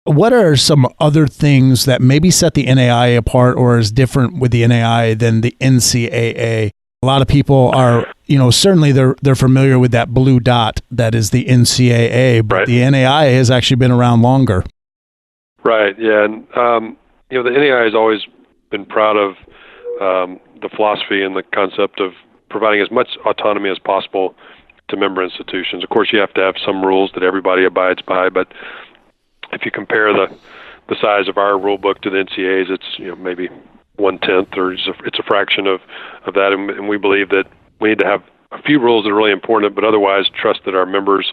What are some other things that maybe set the NAIA apart or is different with the NAIA than the NCAA? A lot of people are, certainly they're familiar with that blue dot that is the NCAA, but the NAIA has actually been around longer. Right, yeah. And, the NAIA has always been proud of the philosophy and the concept of providing as much autonomy as possible to member institutions. Of course, you have to have some rules that everybody abides by, but if you compare the size of our rule book to the NCAA's, it's maybe 1/10, or it's a fraction of that. And we believe that we need to have a few rules that are really important, but otherwise trust that our members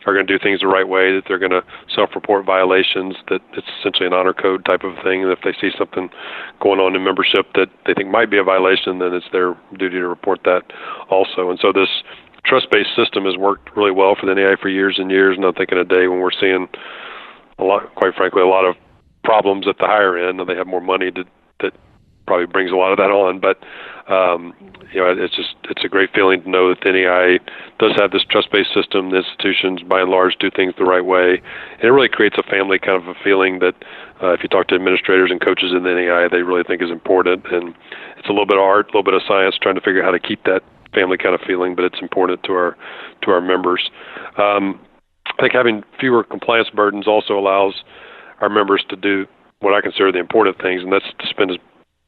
are going to do things the right way, that they're going to self-report violations, that it's essentially an honor code type of thing. And if they see something going on in membership that they think might be a violation, then it's their duty to report that also. And so this trust-based system has worked really well for the NAIA for years and years. And I think in a day when we're seeing quite frankly, a lot of problems at the higher end, and they have more money that probably brings a lot of that on. But it's a great feeling to know that the NAIA does have this trust-based system. The institutions, by and large, do things the right way, and it really creates a family kind of a feeling that if you talk to administrators and coaches in the NAIA, they really think is important. And it's a little bit of art, a little bit of science, trying to figure out how to keep that family kind of feeling, but it's important to our members. I think having fewer compliance burdens also allows our members to do what I consider the important things, and that's to spend as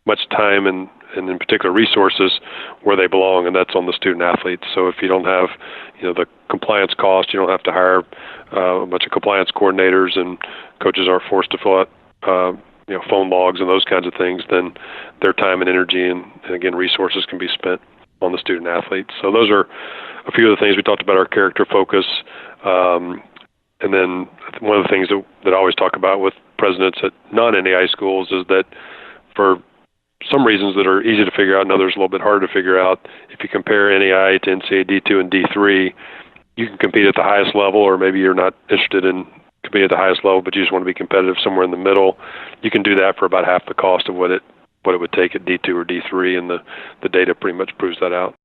much time and in particular resources where they belong, and that's on the student athletes. So if you don't have the compliance cost, you don't have to hire a bunch of compliance coordinators, and coaches aren't forced to fill out phone logs and those kinds of things, then their time and energy and again resources can be spent on the student athletes. So those are a few of the things we talked about. Our character focus. And then one of the things that I always talk about with presidents at non-NAIA schools is that for some reasons that are easy to figure out and others a little bit harder to figure out, if you compare NAIA to NCAA D2 and D3, you can compete at the highest level, or maybe you're not interested in competing at the highest level, but you just want to be competitive somewhere in the middle. You can do that for about half the cost of what it would take at D2 or D3, and the data pretty much proves that out.